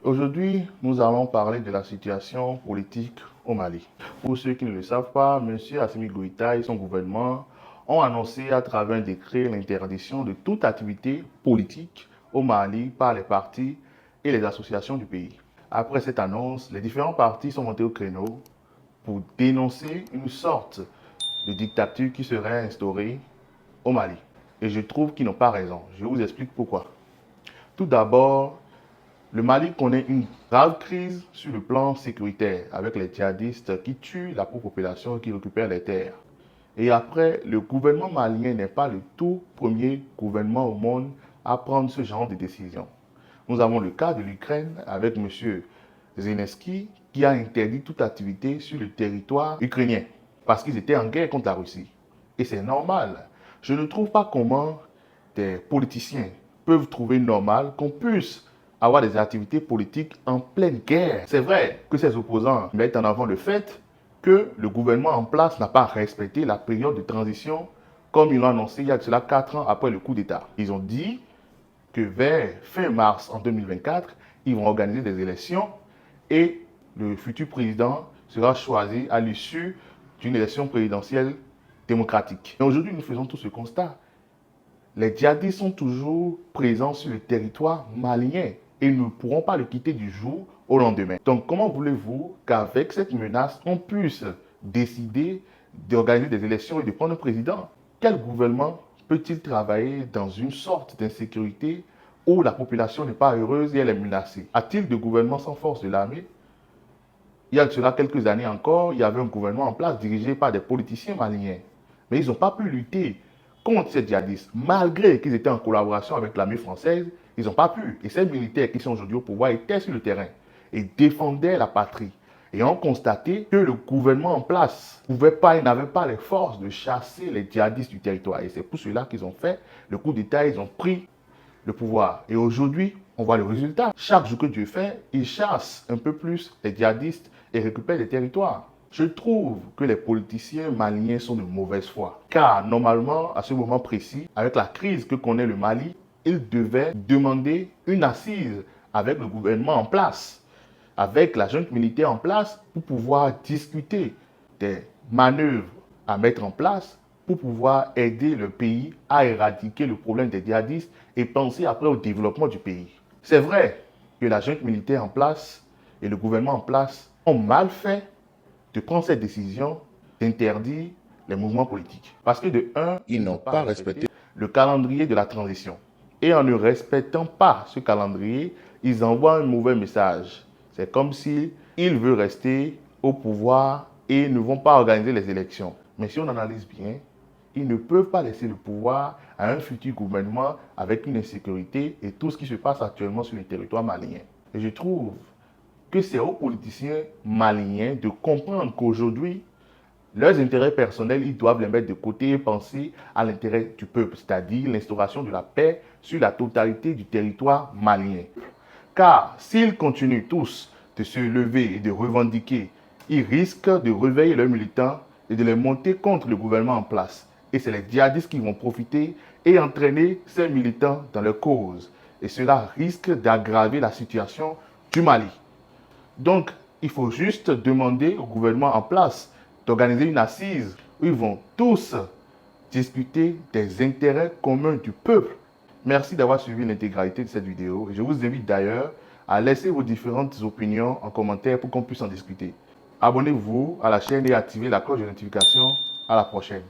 Aujourd'hui, nous allons parler de la situation politique au Mali. Pour ceux qui ne le savent pas, M. Assimi Goïta et son gouvernement ont annoncé à travers un décret l'interdiction de toute activité politique au Mali par les partis et les associations du pays. Après cette annonce, les différents partis sont montés au créneau pour dénoncer une sorte de dictature qui serait instaurée au Mali. Et je trouve qu'ils n'ont pas raison. Je vous explique pourquoi. Tout d'abord, le Mali connaît une grave crise sur le plan sécuritaire avec les djihadistes qui tuent la pauvre population et qui récupèrent les terres. Et après, le gouvernement malien n'est pas le tout premier gouvernement au monde à prendre ce genre de décision. Nous avons le cas de l'Ukraine avec M. Zelensky qui a interdit toute activité sur le territoire ukrainien parce qu'ils étaient en guerre contre la Russie. Et c'est normal. Je ne trouve pas comment des politiciens peuvent trouver normal qu'on puisse avoir des activités politiques en pleine guerre. C'est vrai que ces opposants mettent en avant le fait que le gouvernement en place n'a pas respecté la période de transition comme ils l'ont annoncé il y a de cela 4 ans après le coup d'État. Ils ont dit que vers fin mars en 2024, ils vont organiser des élections et le futur président sera choisi à l'issue d'une élection présidentielle démocratique. Et aujourd'hui, nous faisons tout ce constat. Les djihadistes sont toujours présents sur le territoire malien et ne pourront pas le quitter du jour au lendemain. Donc, comment voulez-vous qu'avec cette menace, on puisse décider d'organiser des élections et de prendre un président? Quel gouvernement peut-il travailler dans une sorte d'insécurité où la population n'est pas heureuse et elle est menacée? A-t-il de gouvernement sans force de l'armée? Il y a de cela quelques années encore, il y avait un gouvernement en place dirigé par des politiciens maliens. Mais ils n'ont pas pu lutter contre ces djihadistes. Malgré qu'ils étaient en collaboration avec l'armée française, ils n'ont pas pu. Et ces militaires qui sont aujourd'hui au pouvoir étaient sur le terrain et défendaient la patrie. Et ont constaté que le gouvernement en place n'avait pas les forces de chasser les djihadistes du territoire. Et c'est pour cela qu'ils ont fait le coup d'État, ils ont pris le pouvoir. Et aujourd'hui, on voit le résultat. Chaque jour que Dieu fait, il chasse un peu plus les djihadistes et récupère les territoires. Je trouve que les politiciens maliens sont de mauvaise foi. Car normalement, à ce moment précis, avec la crise que connaît le Mali, ils devaient demander une assise avec le gouvernement en place, avec la junte militaire en place, pour pouvoir discuter des manœuvres à mettre en place pour pouvoir aider le pays à éradiquer le problème des djihadistes et penser après au développement du pays. C'est vrai que la junte militaire en place et le gouvernement en place ont mal fait de prendre cette décision d'interdire les mouvements politiques. Parce que de un, ils n'ont pas respecté le calendrier de la transition. Et en ne respectant pas ce calendrier, ils envoient un mauvais message. C'est comme s'ils veulent rester au pouvoir et ne vont pas organiser les élections. Mais si on analyse bien, ils ne peuvent pas laisser le pouvoir à un futur gouvernement avec une insécurité et tout ce qui se passe actuellement sur le territoire malien. Et je trouve que c'est aux politiciens maliens de comprendre qu'aujourd'hui, leurs intérêts personnels, ils doivent les mettre de côté et penser à l'intérêt du peuple, c'est-à-dire l'instauration de la paix sur la totalité du territoire malien. Car s'ils continuent tous de se lever et de revendiquer, ils risquent de réveiller leurs militants et de les monter contre le gouvernement en place. Et c'est les djihadistes qui vont profiter et entraîner ces militants dans leur cause. Et cela risque d'aggraver la situation du Mali. Donc, il faut juste demander au gouvernement en place d'organiser une assise où ils vont tous discuter des intérêts communs du peuple. Merci d'avoir suivi l'intégralité de cette vidéo. Je vous invite d'ailleurs à laisser vos différentes opinions en commentaire pour qu'on puisse en discuter. Abonnez-vous à la chaîne et activez la cloche de notification. À la prochaine.